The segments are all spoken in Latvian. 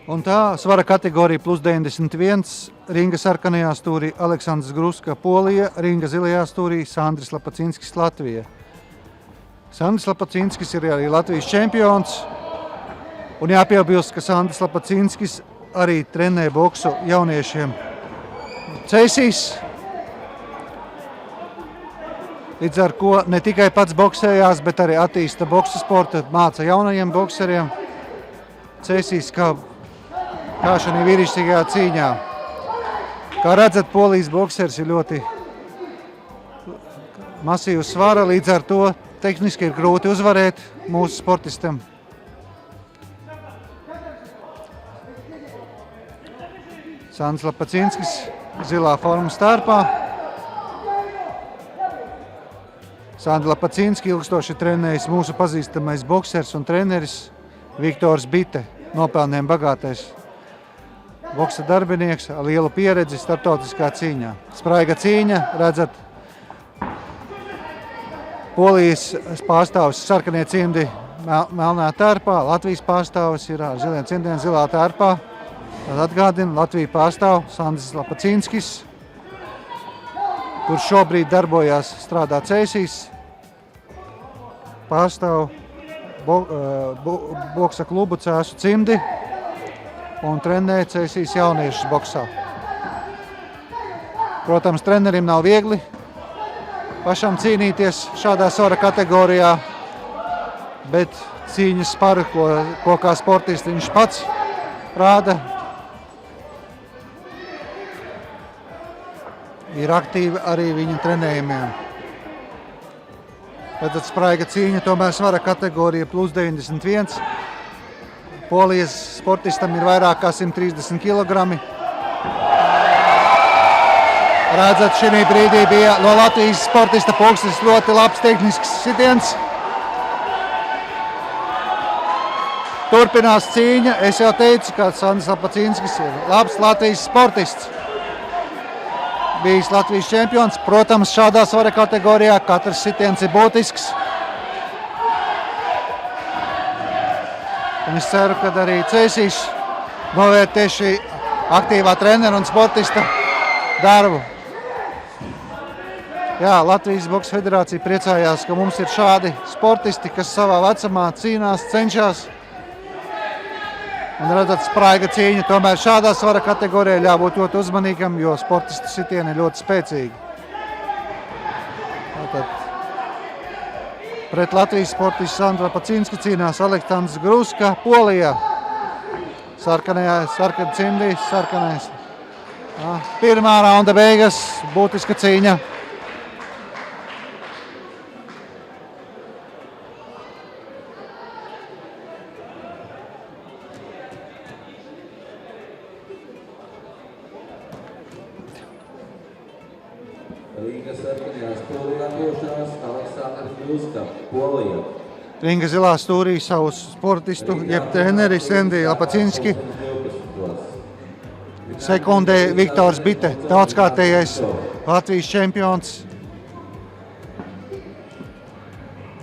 Un tā svara kategorija plus 91, ringa sarkanajā stūrī Aleksandrs Gruska, Polija, ringa zilajā stūrī Sandris Lapacinskis, Latvija. Sandris Lapacinskis ir arī Latvijas čempions, un jāpiebilst, ka Sandris Lapacinskis arī trenē boksu jauniešiem Cēsīs. Līdz ar ko ne tikai pats boksējās, bet arī attīsta boksu sportu, māca jaunajiem bokseriem Cēsīs, kā šajā vīrišķīgajā cīņā. Kā redzat, Polijas boksers ir ļoti masīvs svara, līdz ar to tehniski ir grūti uzvarēt mūsu sportistam. Sandris Lapacinskis zilā forma starpā. Sandri Lapacinski ilgstoši trenējis mūsu pazīstamais boksers un treneris Viktors Bite, nopelniem bagātais boksa darbinieks ar lielu pieredzi starptautiskā cīņā. Spraiga cīņa, redzat, Polijas pārstāvis sarkanie cimdi melnā tērpā, Latvijas pārstāvis ir ar ziliem cimdiem zilā tērpā. Tad atgādina, Latvija pārstāv Sandris Lapacinskis, kurš šobrīd darbojās strādā Cēsīs, pārstāv boksa klubu Cēsu cimdi un trenē Cēsīs jauniešus boksā. Protams, trenerim nav viegli pašam cīnīties šādā svara kategorijā, bet cīņas sparu, ko kā sportisti viņš pats rāda, ir aktīvi arī viņa trenējumiem. Redzat, spraiga cīņa, tomēr svara kategorija plus 91. Polijas sportistam ir vairāk kā 130 kg. Redzat, šī brīdī bija no Latvijas sportista pulksnes ļoti labs tehnisks sitiens. Turpinās cīņa. Es jau teicu, ka Sandris Lapacinskis ir labs Latvijas sportists. Bijis Latvijas čempions. Protams, šādā svara kategorijā katrs sitiens ir būtisks. Un es ceru, ka arī Cēsīs novērtēs šī aktīvā trenera un sportista darbu. Jā, Latvijas Boksa federācija priecājās, ka mums ir šādi sportisti, kas savā vecumā cīnās, cenšas. Un redzat, spraiga cīņa, tomēr šādā svara kategorijā jābūt ļoti uzmanīgam, jo sportistu sitieni ir ļoti spēcīgi. Tātad pret Latvijas sportistu Sandru Lapacinski cīnās Aleksandrs Gruska, Polija. Sarkanā cimdī, sarkanais. Pirmā raunda beigas, būtiska cīņa. Ringa zilā stūrī savu sportistu, jeb treneri Sandri Lapacinski. Sekundē Viktors Bite, daudzkārtējais Latvijas čempions.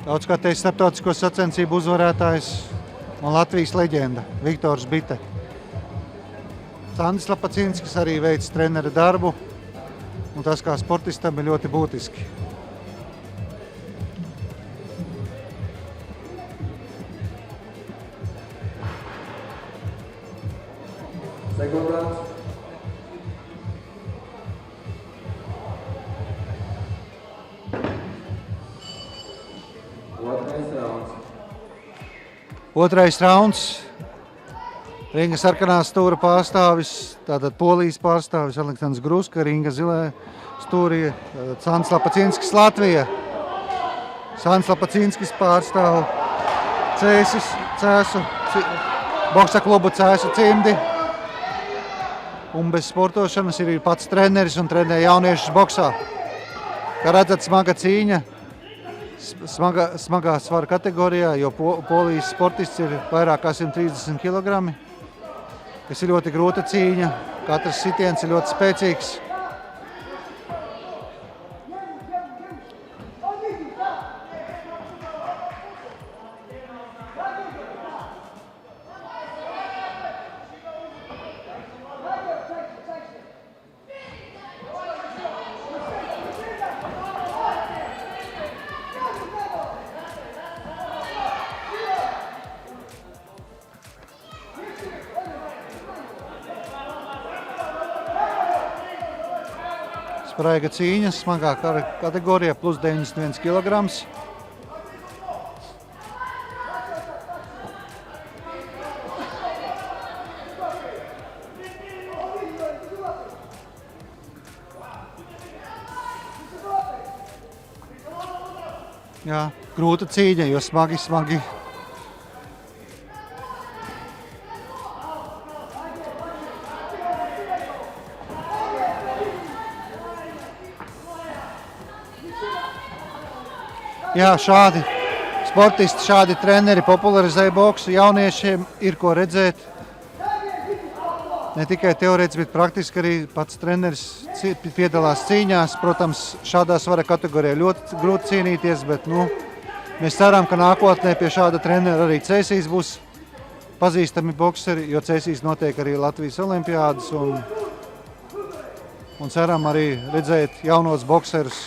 Daudzkārtējais starptautisko sacensību uzvarētājs un Latvijas leģenda Viktors Bite. Sandris Lapacinskis arī veic trenera darbu, un tas kā sportistam ir ļoti būtiski. Otrais rauns. Ringa sarkanā stūra pārstāvis, tātad Polijas pārstāvis Aleksandrs Gruska, ringa zilā stūrī Sandris Lapacinskis, Latvija. Sandris Lapacinskis pārstāv Cēsu, boksa klubu Cēsu cimdi. Un bez sportošanas ir pats treneris un trenē jauniešus boksā. Kā redzat, smaga cīņa, smagā svara kategorijā, jo Polijas sportists ir vairāk kā 130 kg. Tas ir ļoti grūta cīņa, katrs sitiens ir ļoti spēcīgs. Spraiga cīņas, smagā kategorija, plus 91 kg. Jā, grūta cīņa, jo smagi. Jā, šādi sportisti, šādi treneri popularizē boksu. Jauniešiem ir ko redzēt. Ne tikai teorētiski, bet praktiski arī pats treneris piedalās cīņās. Protams, šādā svara kategorijā ļoti grūti cīnīties, bet mēs ceram, ka nākotnē pie šāda trenera arī Cēsīs būs pazīstami bokseri, jo Cēsīs notiek arī Latvijas olimpiādas un ceram arī redzēt jaunos bokserus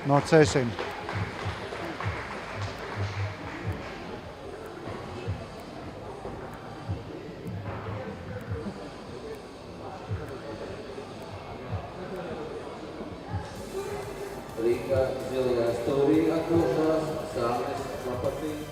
no Cēsīm. Rīga zilajā stūrī atpūšās Sandris Lapacīns.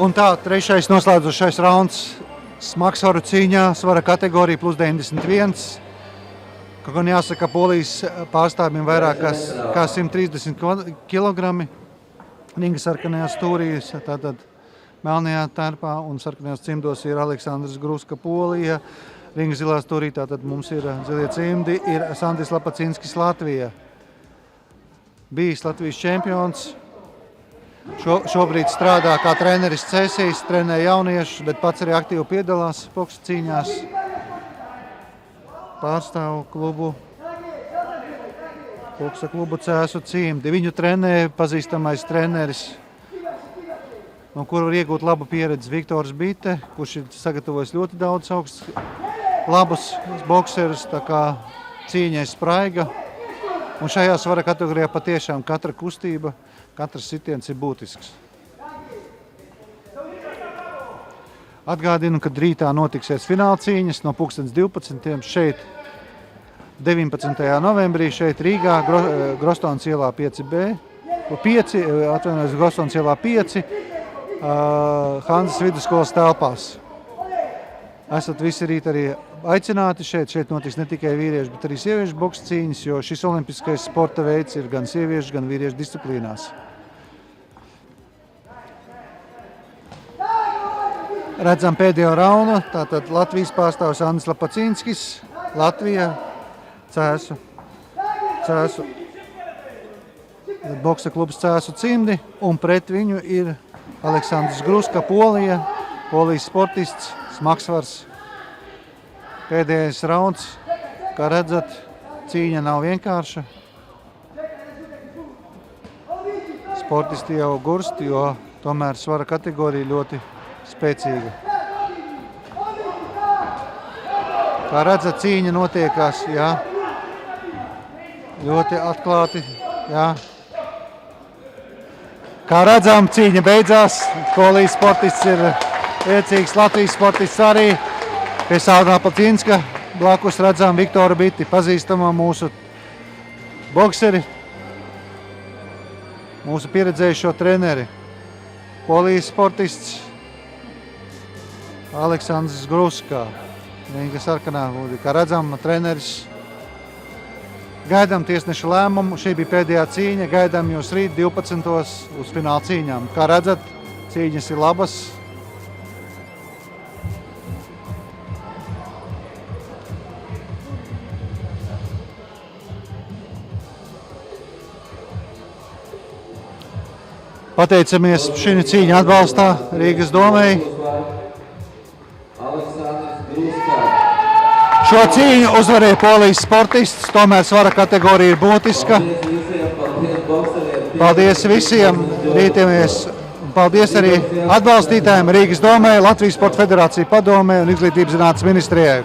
Un tā, trešais noslēdzošais rauns smagsvaru cīņā, svara kategorija plus 91. Kaut gan jāsaka, Polijas pārstāvjiem vairāk kā 130 kg. Ringa sarkanajā stūrī, tātad melnajā tērpā un sarkanajos cimdos ir Aleksandrs Gruska, Polija. Ringa zilā stūrī, tātad mums ir zilie cimdi, ir Sandris Lapacinskis, Latvija. Bijis Latvijas čempions. Šobrīd strādā kā treneris Cēsīs, trenē jauniešus, bet pats arī aktīvi piedalās boksa cīņās. Pārstāv klubu, boksa klubu Cēsu cimdi. Viņu trenē pazīstamais treneris, no kura var iegūt labu pieredzi Viktors Bite, kurš ir sagatavojis ļoti daudz labus bokserus, tā kā cīņai spraiga. Un šajā svara kategorijā patiešām katra kustība, katrs sitiens ir būtisks. Atgādinu, ka rītā notiksies fināla cīņas no 12. šeit 19. novembrī šeit Rīgā, Grostons ielā 5B, Grostons ielā 5, Hanzas vidusskolas telpās. Esat visi rīt arī aicināti šeit. Šeit notiks ne tikai vīriešu, bet arī sieviešu boksa cīņas, jo šis olimpiskais sporta veids ir gan sieviešu, gan vīriešu disciplīnās. Redzam pēdējo raunu, tātad Latvijas pārstāvis Sandris Lapacinskis, Latvija, Cēsu. Boksa klubs Cēsu cimdi, un pret viņu ir Aleksandrs Gruska, Polija, Polijas sportists, smagsvars. Pēdējais rauns, kā redzat, cīņa nav vienkārša. Sportisti jau gurst, jo tomēr svara kategorija ļoti spēcīga. Kā redzat, cīņa notiekās, jā, ļoti atklāti, jā. Kā redzam, cīņa beidzās, Polijas sportists ir priecīgs, Latvijas sportists arī. Pie Sandra Lapacinska blakus redzam Viktoru Biti, pazīstamā mūsu bokseri, mūsu pieredzējušo treneri. Polijas sportists Aleksandrs Gruska, Ringa sarkanā, kā redzam, treneris. Gaidām tiesneša lēmumu, šī bija pēdējā cīņa, gaidām jūs rīt 12. uz fināla cīņām. Kā redzat, cīņas ir labas. Pateicamies šī cīņa atbalstā Rīgas domei. Aleksandrs Gruska. Šo cīņu uzvarēja polijas sportists, tomēr svara kategorija ir būtiska. Paldies visiem, rītamies. Paldies arī atbalstītājiem Rīgas domē, Latvijas Sporta federācija padomē un Izglītības zinātnes ministrijai.